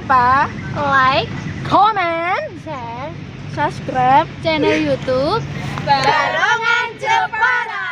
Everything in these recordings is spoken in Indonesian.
lupa like, comment, share subscribe channel YouTube Barongan Jepara.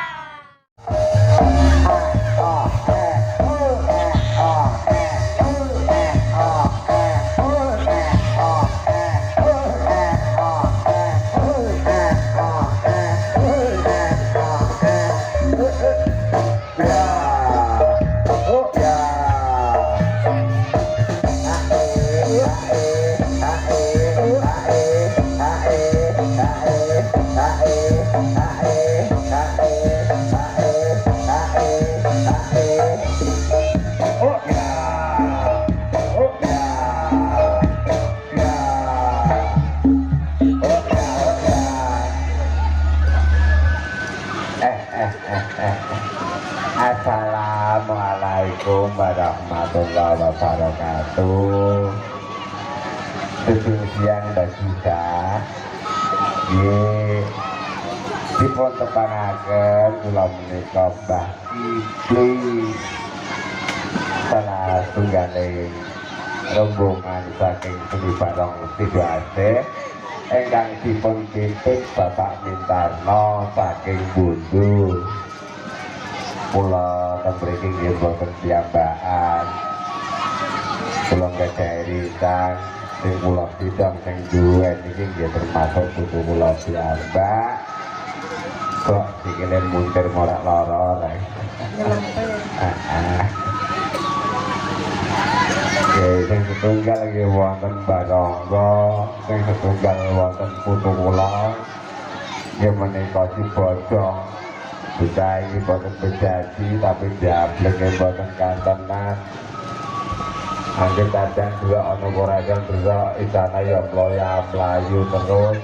Assalamualaikum warahmatullahi wabarakatuh. Tujuh siang bagi saya. Dipun tepangaken kula menika Mbah Kipli, salah tunggaling rombongan saking Seni Barong Sidoarjo ingkang dipun pimpin Bapak Mintarno saking Bundu. Kula ten mriki nggih boten piyambakan. Kula ngajari tang sing kula bidang sing duwe niki nggih termasuk putu kula piyambak. Kok sikile muntir morak lara rek. Sing setunggal nggih wonten Barangga, sing setunggal wonten putu kula nggih menika Cibodong. Kita ini boten berjanji tapi diablek boten kantenan. Angger kadang dua ana korajan bersa istana ya mloya mlayu terus.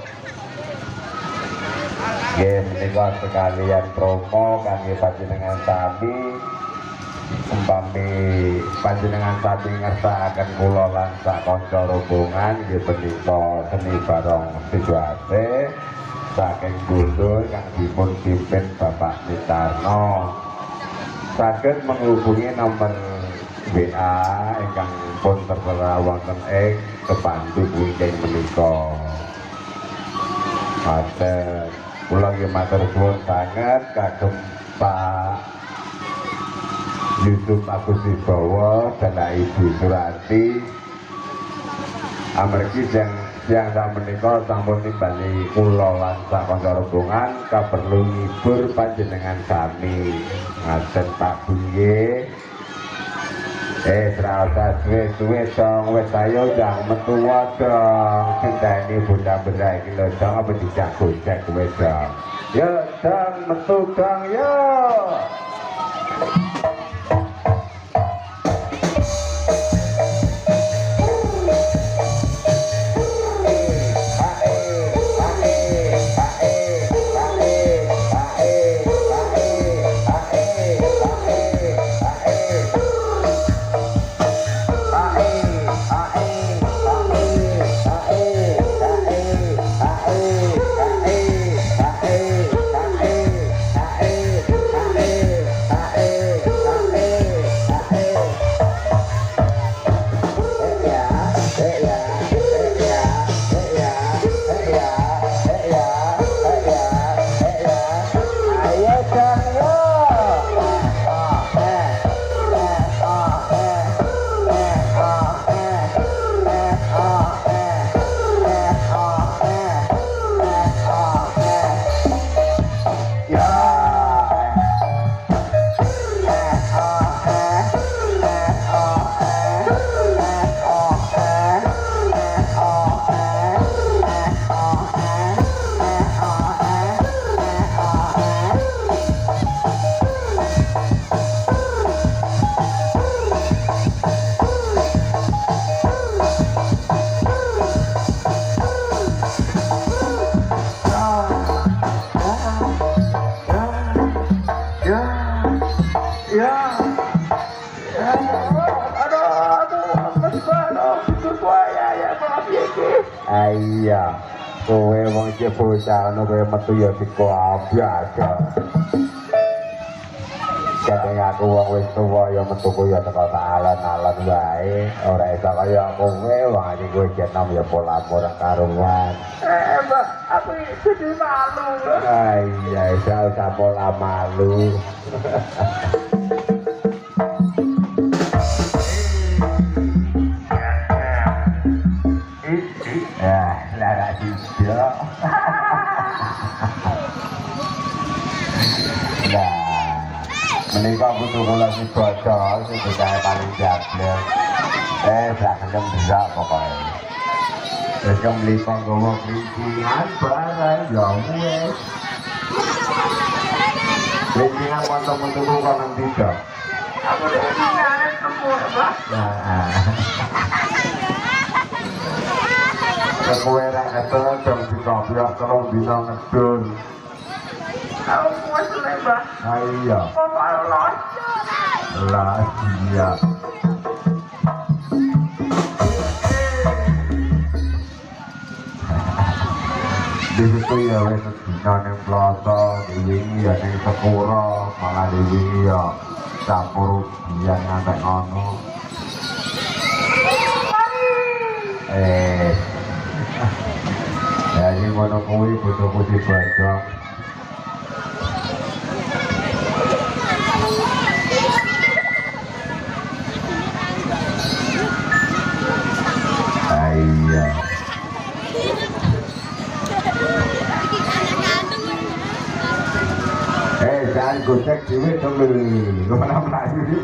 Nggih menika sekalian promo kangge panjenengan sami. Umpami panjenengan sami ngersakaken kula lan sak kanca rombongan nggih menika Seni Barong Sidoarjo saking Bundur yang dipun pimpin Bapak Mintarno. Saged menghubungi nomor WA ingkang pun tertera wonten ing kepandu wingking menika. Matur kula nggih matur suwun sanget kagem Pak Yusuf Agus Wibowo dan Ibu Surati amargi yang menika sampun nimbali kula lan sak kanca rombongan kaperlu ngibur panjenengan sami. Ngaten Pak Bunge. Serasa suwe-suwe dong, wis ayo jang metu dong. Cintani bunda berai iki lho dong apa dijak gojek kowe dong. Yo dong metu dong yo. Iya, kowe wong iki bocah ana kowe metu ya dikoabrak. kadang aku wong wis tuwa ya metuku ya teko alon-alon wae ora iso kaya kowe wong iki kowe genom ya pola ora karuan Mbak, aku jadi malu. iya usah pola malu ya lara tidak nah menikah butuh kula si bocor si bocah paling jablek sak kendem berak pokoknya terus kembali panggawa kelincingan barang ya wes kelincingan montok-montok kanan tidak Aku kelincingan semua, Mbak. Kowe ra ketemu jam 13 terus dina ngedul. Aku puas le, Mbak. Iya. Kok malah Lah iya. Di situ ya wis dina ning Plaza, diwingi ya ning Sekura, malah diwingi ya campur biyen ngantek ngono. Ya ini ngono kuwi bojoku dibajak. Iya. Jangan gocek duit dong lu. Kemana melayu nih?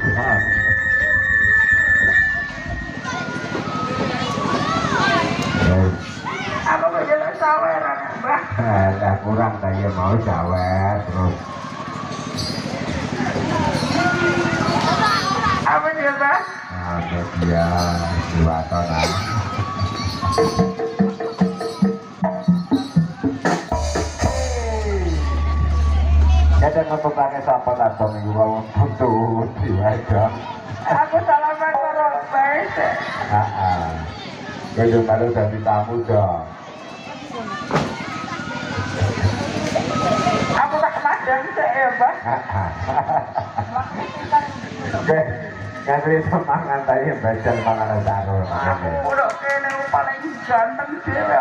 aku menjelaskan saweran, Mbak. Ya kurang tadi mau cawer terus. Apa dia, Mbak? Nah, dia dua tahun. Kadang ngetukane sapa ta minggu wong butuh diwaja. Aku salaman karo Mbak. Heeh. Kowe kalau dadi tamu dong. Aku tak madang sik ya, Mbak. Oke, ngasih semangat tadi baca panganan sarung. Aku udah kene paling ganteng dhewe.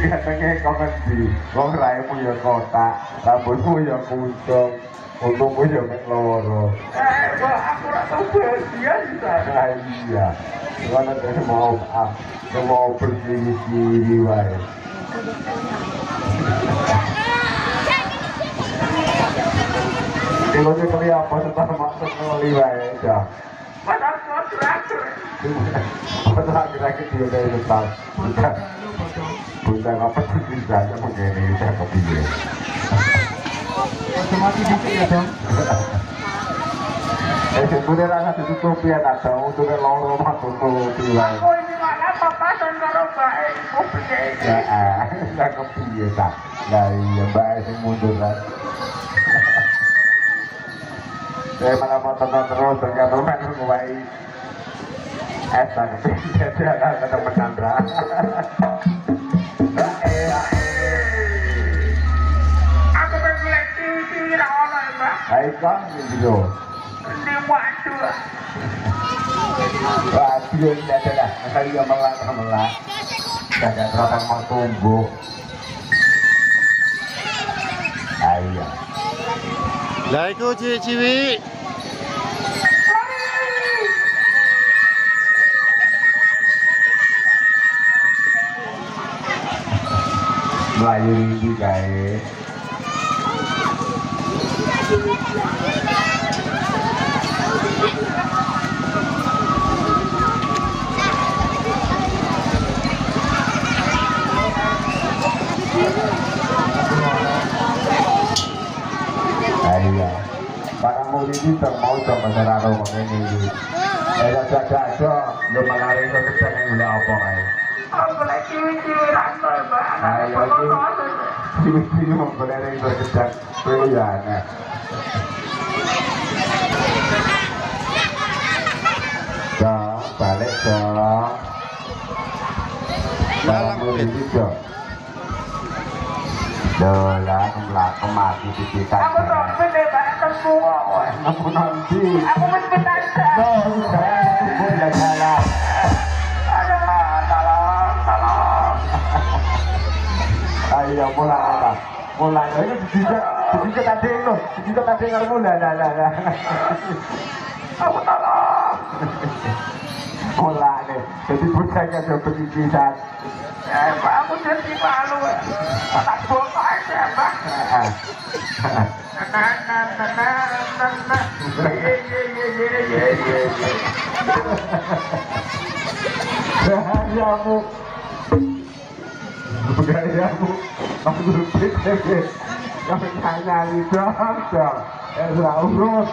Katanya komen di wong raimu ya kotak, rambutmu ya kuncung, untungmu ya mek loro. Mbak, aku rasa bahagia di sana. Iya, karena saya mau berdiri wae. Kalau dia kali apa setelah masuk ngeli wae dah. Padahal mau terakhir. Padahal kira-kira dia dari depan. Bukan apa sih bisanya begini saya kepiye. Mati dikit ya dong. Sebenarnya rasa ditutup ya tak tahu untuk loro mah tutup wae. Aku ini mana papa dan karo Mbak mau begini. Ya, saya kepiye tak. Lah iya Mbak sing mundur kan. Saya malah mau tonton terus tergantung main wae. Tak kepiye dia kan ketemu Chandra. Aku pengen TV ra ono, Mbak. Baik kan video. Di waktu. Wah, dia tidak ada dah. Kali yang melak. Tidak terang mau tumbuh. Ayo. Lah iku cilik-cilik. Melayu ini guys. Ayo. Para murid itu mau coba seraro mengenai. Ada, lu mengalir ke depan yang udah apa kayak. Aku lagi TV ra ono, Mbak. Ayo ini mau berada di berkecat pilihan. Dong, balik dong. Dalam murid itu. Dola kemlak mati pipikan. Aku dompet deh bahkan semua. Aku nanti. Aku mesti tanda. Aku udah salah. Aduh, tolong. Ayo mulai. Mulai ini dijinjak tadi itu. Dijinjak tadi nggak mulai. Aku tolong. Mulai nih. Jadi bocahnya udah berpipisan. Pak, aku jadi malu. Tak bongkar aja, Pak. Gayamu aku pikir kamu nyari dong urus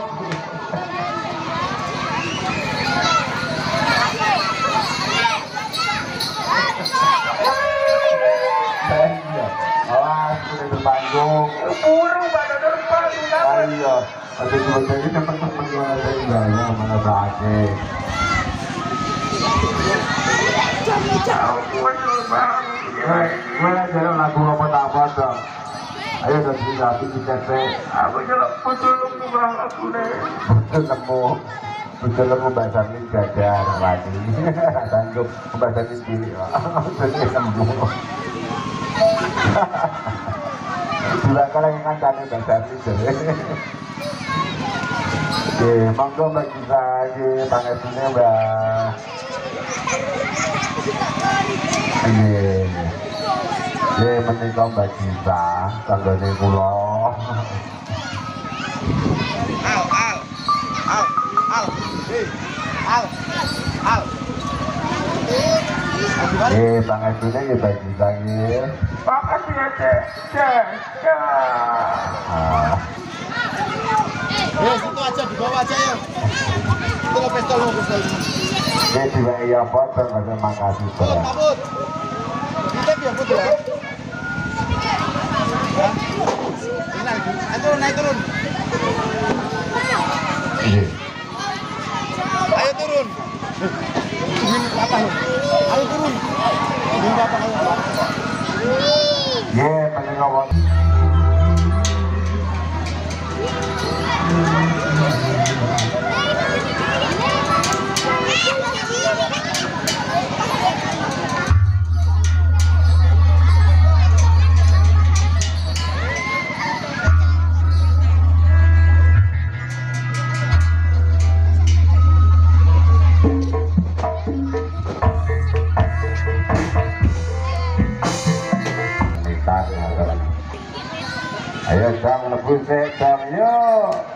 awas sudah berpanggung Buru pada depan. ayo ada juga ini teman-teman yang ada di dalam mana sakit mana jalan lagu apa dong ayo udah satu tiket teh Aku jelek betul kurang aku deh. betul nemu bahasa ini gajah lagi sanggup bahasa ini gini jadi sembuh dua kali ngangkatnya bahasa ini jadi oke monggo mbak Gisa pangestunya mbak ini menikah mbak Gisa tanggane kula pangestunya ya mbak Gisa ya Makasih ya, Cek. Situ aja, di bawah aja ya. Itu lo pistol. ini juga iya foto terima kasih berat Pabut. Kita biar putih ya. Naik turun. Ayo turun. Apa? Ayo turun. ye meninggal ayo jam lebih jam yuk